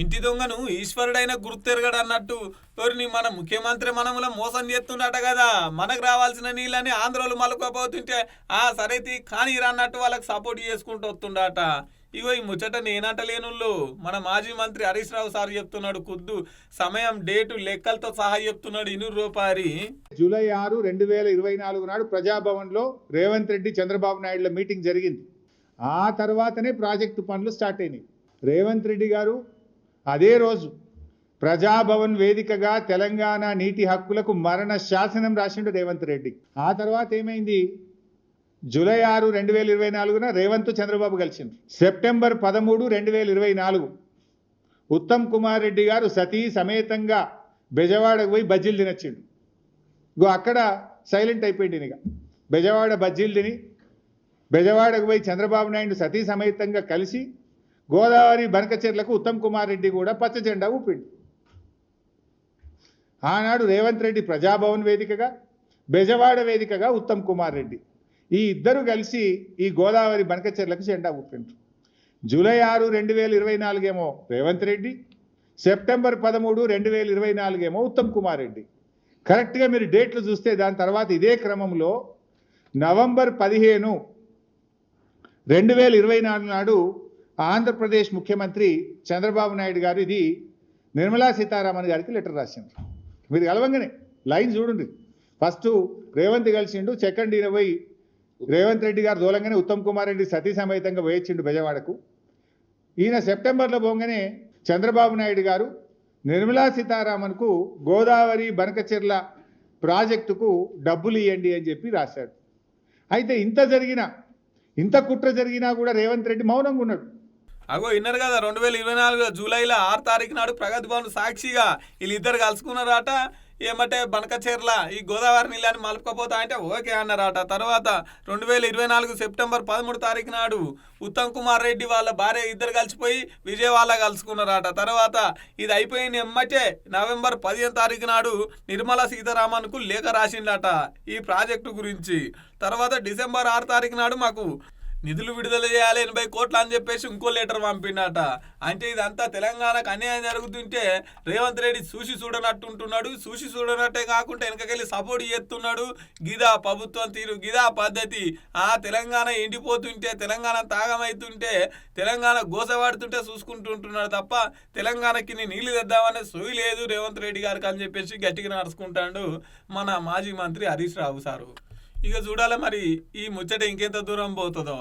ఇంటి దొంగను ఈశ్వరుడైన గుర్తెరగడు అన్నట్టు ఎవరిని మన ముఖ్యమంత్రి మనముల మోసం చేస్తుండట కదా. మనకు రావాల్సిన నీళ్ళని ఆంధ్రోలు మలుకోపోతుంటే సరైతే కానీ అన్నట్టు వాళ్ళకి సపోర్ట్ చేసుకుంటూ వస్తుండట. ఇగో ఈ ముచ్చట నేనంటలేనుళ్ళు మన మాజీ మంత్రి హరీష్ రావు సార్ చెప్తున్నాడు. ఖుద్దు సమయం డేటు లెక్కలతో సహా చెప్తున్నాడు. 200 రూపాయలు. జూలై 6, 2024 నాడు ప్రజాభవన్లో రేవంత్ రెడ్డి చంద్రబాబు నాయుడుల మీటింగ్ జరిగింది. ఆ తర్వాతనే ప్రాజెక్టు పనులు స్టార్ట్ అయినాయి. రేవంత్ రెడ్డి గారు అదే రోజు ప్రజాభవన్ వేదికగా తెలంగాణ నీటి హక్కులకు మరణ శాసనం రాసిండు రేవంత్ రెడ్డి. ఆ తర్వాత ఏమైంది? జూలై 6, 2024 రేవంత్ చంద్రబాబు కలిసిండు. సెప్టెంబర్ 13, 2024 ఉత్తమ్ కుమార్ రెడ్డి గారు సతీ సమేతంగా బెజవాడకు పోయి బజ్జీలు తినొచ్చిండు. అక్కడ సైలెంట్ అయిపోయింది. ఇక బెజవాడ బజ్జీలు తిని బెజవాడకు పోయి చంద్రబాబు నాయుడు సతీ సమేతంగా కలిసి గోదావరి బనకచెర్లకు ఉత్తమ్ కుమార్ రెడ్డి కూడా పచ్చ జెండా ఊపిండు. ఆనాడు రేవంత్ రెడ్డి ప్రజాభవన్ వేదికగా, బెజవాడ వేదికగా ఉత్తమ్ కుమార్ రెడ్డి ఈ ఇద్దరు కలిసి ఈ గోదావరి బనకచెర్లకు జెండా ఊపిండ్రు. జూలై 6, 2024 ఏమో రేవంత్ రెడ్డి, సెప్టెంబర్ 13, 2024 ఏమో ఉత్తమ్ కుమార్ రెడ్డి. కరెక్ట్గా మీరు డేట్లు చూస్తే దాని తర్వాత ఇదే క్రమంలో నవంబర్ 15, 2024 నాడు ఆంధ్రప్రదేశ్ ముఖ్యమంత్రి చంద్రబాబు నాయుడు గారు ఇది నిర్మలా సీతారామన్ గారికి లెటర్ రాసిండ్రు. మీరు కలవంగానే లైన్ చూడండి. ఫస్ట్ రేవంత్ కలిసిండు, సెకండ్ ఈయన పోయి రేవంత్ రెడ్డి గారు దూలంగానే ఉత్తమ్ కుమార్ రెడ్డి సతీ సమేతంగా వేయించిండు బెజవాడకు. ఈయన సెప్టెంబర్లో పోగానే చంద్రబాబు నాయుడు గారు నిర్మలా సీతారామన్కు గోదావరి బనకచెర్ల ప్రాజెక్టుకు డబ్బులు ఇవ్వండి అని చెప్పి రాశాడు. అయితే ఇంత కుట్ర జరిగినా కూడా రేవంత్ రెడ్డి మౌనంగా ఉన్నాడు. అగో విన్నారు కదా, 2024 జూలైలో 6 తారీఖు నాడు ప్రగతి భవన్ సాక్షిగా వీళ్ళిద్దరు కలుసుకున్నారట. ఏమంటే బనకచెర్ల ఈ గోదావరి నీళ్ళని మలుపుకపోతా అంటే ఓకే అన్నారట. తర్వాత 2024 సెప్టెంబర్ 13 తారీఖు నాడు ఉత్తమ్ కుమార్ రెడ్డి వాళ్ళ భార్య ఇద్దరు కలిసిపోయి విజయవాడలో కలుసుకున్నారట. తర్వాత ఇది అయిపోయిన ఎమ్మటే నవంబర్ 15 తారీఖు నాడు నిర్మలా సీతారామన్కు లేఖ రాసిండట ఈ ప్రాజెక్టు గురించి. తర్వాత డిసెంబర్ 6 తారీఖు నాడు మాకు నిధులు విడుదల చేయాలి 80 కోట్లు అని చెప్పేసి ఇంకో లెటర్ పంపిండట. అంటే ఇదంతా తెలంగాణకు అన్యాయం జరుగుతుంటే రేవంత్ రెడ్డి చూసి చూడనట్టుంటున్నాడు. చూసి చూడనట్టే కాకుండా వెనకకెళ్ళి సపోర్ట్ చేస్తున్నాడు. గిదా ప్రభుత్వం తీరు, గిదా పద్ధతి. తెలంగాణ ఎండిపోతుంటే, తెలంగాణ తాగమవుతుంటే, తెలంగాణ గోసవాడుతుంటే చూసుకుంటుంటున్నాడు తప్ప తెలంగాణకి నీళ్లు తెద్దామనే సోయి లేదు రేవంత్ రెడ్డి గారికి అని చెప్పేసి గట్టిగా నడుచుకుంటాడు మన మాజీ మంత్రి హరీష్ రావు సారు. ఇక చూడాలి మరి ఈ ముచ్చట ఇంకెంత దూరం పోతుందో.